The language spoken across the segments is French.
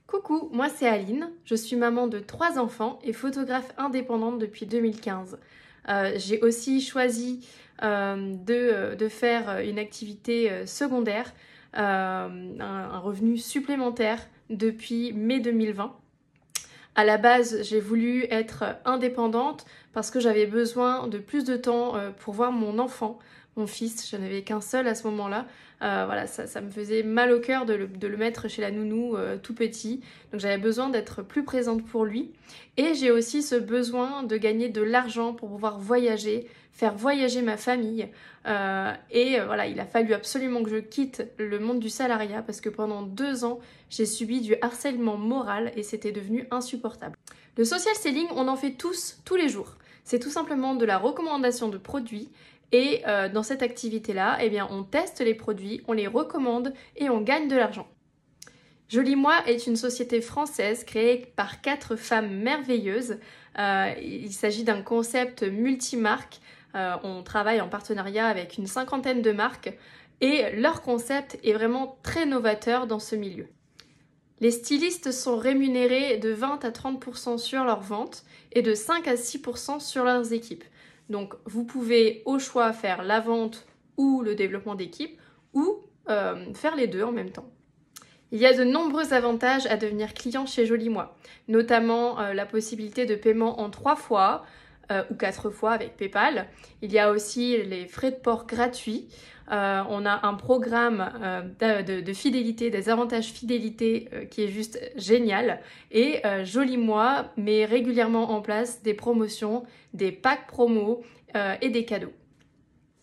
Coucou, moi c'est Aline, je suis maman de 3 enfants et photographe indépendante depuis 2015. J'ai aussi choisi de faire une activité secondaire, un revenu supplémentaire depuis mai 2020. À la base, j'ai voulu être indépendante parce que j'avais besoin de plus de temps pour voir mon enfant, mon fils. Je n'avais qu'un seul à ce moment-là. Voilà, ça me faisait mal au cœur de le mettre chez la nounou tout petit. Donc j'avais besoin d'être plus présente pour lui. Et j'ai aussi ce besoin de gagner de l'argent pour pouvoir voyager, faire voyager ma famille. Voilà, il a fallu absolument que je quitte le monde du salariat parce que pendant 2 ans, j'ai subi du harcèlement moral et c'était devenu insupportable. Le social selling, on en fait tous les jours. C'est tout simplement de la recommandation de produits et dans cette activité-là, eh bien, on teste les produits, on les recommande et on gagne de l'argent. Joli Moi est une société française créée par 4 femmes merveilleuses. Il s'agit d'un concept multimarque. On travaille en partenariat avec une 50aine de marques et leur concept est vraiment très novateur dans ce milieu. Les stylistes sont rémunérés de 20 à 30% sur leurs ventes et de 5 à 6% sur leurs équipes. Donc vous pouvez au choix faire la vente ou le développement d'équipe ou faire les deux en même temps. Il y a de nombreux avantages à devenir client chez Joli Moi, notamment la possibilité de paiement en 3 fois ou 4 fois avec PayPal. Il y a aussi les frais de port gratuits. On a un programme de fidélité, des avantages fidélité qui est juste génial. Et Joli Moi met régulièrement en place des promotions, des packs promos et des cadeaux.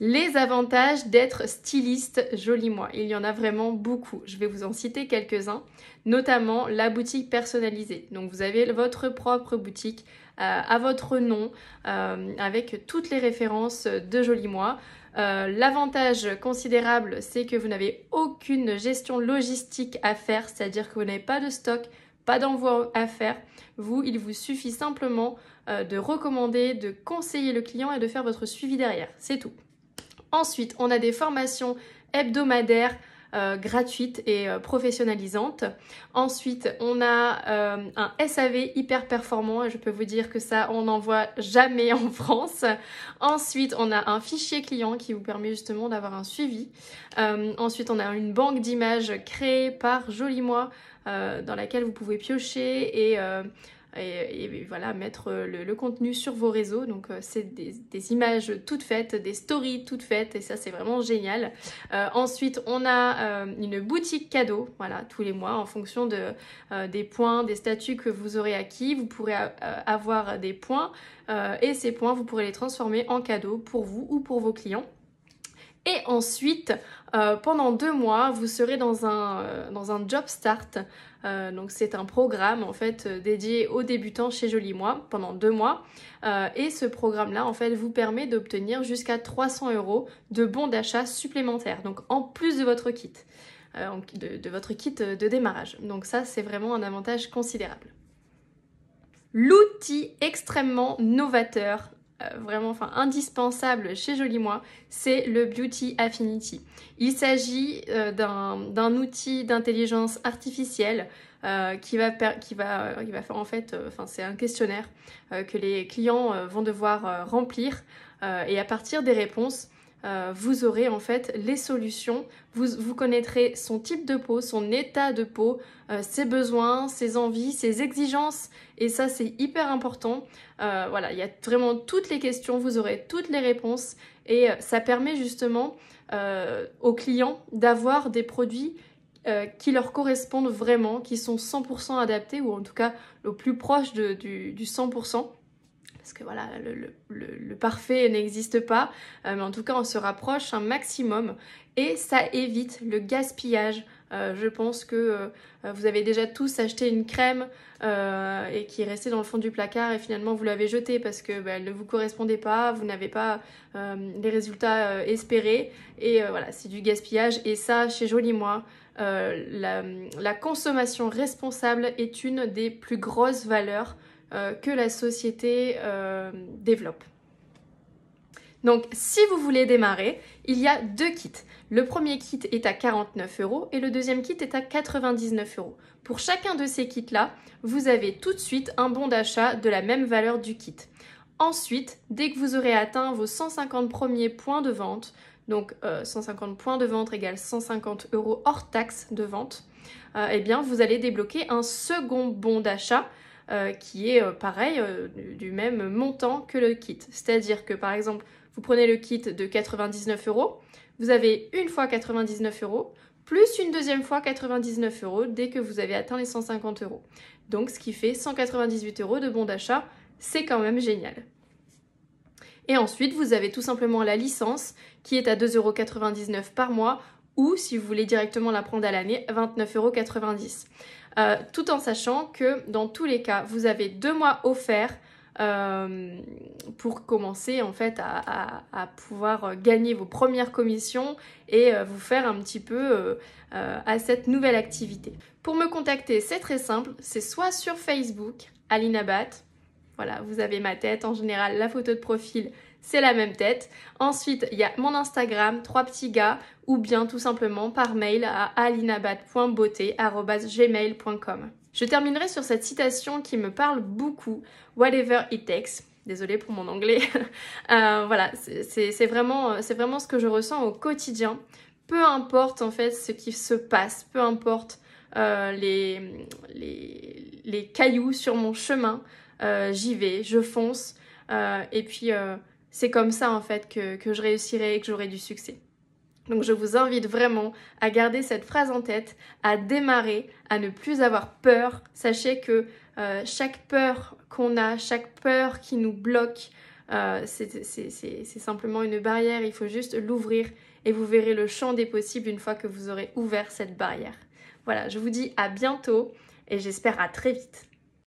Les avantages d'être styliste Joli Moi, il y en a vraiment beaucoup. Je vais vous en citer quelques-uns, notamment la boutique personnalisée. Donc vous avez votre propre boutique à votre nom, avec toutes les références de Joli Moi. L'avantage considérable, c'est que vous n'avez aucune gestion logistique à faire, c'est-à-dire que vous n'avez pas de stock, pas d'envoi à faire. Il vous suffit simplement de recommander, de conseiller le client et de faire votre suivi derrière. C'est tout. Ensuite, on a des formations hebdomadaires gratuites et professionnalisantes. Ensuite, on a un SAV hyper performant et je peux vous dire que ça, on n'en voit jamais en France. Ensuite, on a un fichier client qui vous permet justement d'avoir un suivi. Ensuite, on a une banque d'images créée par Joli Moi dans laquelle vous pouvez piocher et voilà, mettre le contenu sur vos réseaux. Donc c'est des images toutes faites, des stories toutes faites et ça c'est vraiment génial. Ensuite on a une boutique cadeau, voilà, tous les mois en fonction des points, des statuts que vous aurez acquis, vous pourrez avoir des points et ces points vous pourrez les transformer en cadeaux pour vous ou pour vos clients. Et ensuite, pendant 2 mois, vous serez dans un Job Start. Donc c'est un programme en fait dédié aux débutants chez Joli Moi pendant 2 mois. Et ce programme-là en fait vous permet d'obtenir jusqu'à 300 € de bons d'achat supplémentaires. Donc en plus de votre kit, de votre kit de démarrage. Donc ça c'est vraiment un avantage considérable. L'outil extrêmement novateur, vraiment indispensable chez Joli Moi, c'est le Beauty Affinity. Il s'agit d'un outil d'intelligence artificielle qui va faire en fait, c'est un questionnaire que les clients vont devoir remplir et à partir des réponses, vous aurez en fait les solutions, vous connaîtrez son type de peau, son état de peau, ses besoins, ses envies, ses exigences et ça c'est hyper important. Voilà, il y a vraiment toutes les questions, vous aurez toutes les réponses et ça permet justement aux clients d'avoir des produits qui leur correspondent vraiment, qui sont 100% adaptés ou en tout cas au plus proche du 100%. Parce que voilà, le parfait n'existe pas, mais en tout cas on se rapproche un maximum et ça évite le gaspillage. Je pense que vous avez déjà tous acheté une crème et qui est restée dans le fond du placard et finalement vous l'avez jetée parce que elle ne vous correspondait pas, vous n'avez pas les résultats espérés et voilà, c'est du gaspillage et ça chez Joli Moi, la consommation responsable est une des plus grosses valeurs que la société développe. Donc si vous voulez démarrer, il y a 2 kits. Le premier kit est à 49 € et le deuxième kit est à 99 €. Pour chacun de ces kits-là, vous avez tout de suite un bon d'achat de la même valeur du kit. Ensuite, dès que vous aurez atteint vos 150 premiers points de vente, donc 150 points de vente égale 150 € hors taxe de vente, eh bien vous allez débloquer un second bon d'achat qui est pareil, du même montant que le kit. C'est-à-dire que par exemple, vous prenez le kit de 99 €, vous avez une fois 99 € plus une deuxième fois 99 € dès que vous avez atteint les 150 €. Donc ce qui fait 198 € de bon d'achat, c'est quand même génial. Et ensuite, vous avez tout simplement la licence qui est à 2,99 € par mois ou si vous voulez directement la prendre à l'année, 29,90 €. Tout en sachant que dans tous les cas, vous avez 2 mois offerts pour commencer en fait à pouvoir gagner vos premières commissions et vous faire un petit peu à cette nouvelle activité. Pour me contacter, c'est très simple, c'est soit sur Facebook, Aline Abat, voilà, vous avez ma tête, en général la photo de profil c'est la même tête. Ensuite, il y a mon Instagram, 3 petits gars, ou bien tout simplement par mail à alinabat.beauté@gmail.com. Je terminerai sur cette citation qui me parle beaucoup, whatever it takes. Désolée pour mon anglais. Voilà, c'est vraiment ce que je ressens au quotidien. Peu importe en fait ce qui se passe, peu importe les cailloux sur mon chemin, j'y vais, je fonce. Et puis c'est comme ça en fait que je réussirai et que j'aurai du succès. Donc je vous invite vraiment à garder cette phrase en tête, à démarrer, à ne plus avoir peur. Sachez que chaque peur qu'on a, chaque peur qui nous bloque, c'est simplement une barrière. Il faut juste l'ouvrir et vous verrez le champ des possibles une fois que vous aurez ouvert cette barrière. Voilà, je vous dis à bientôt et j'espère à très vite.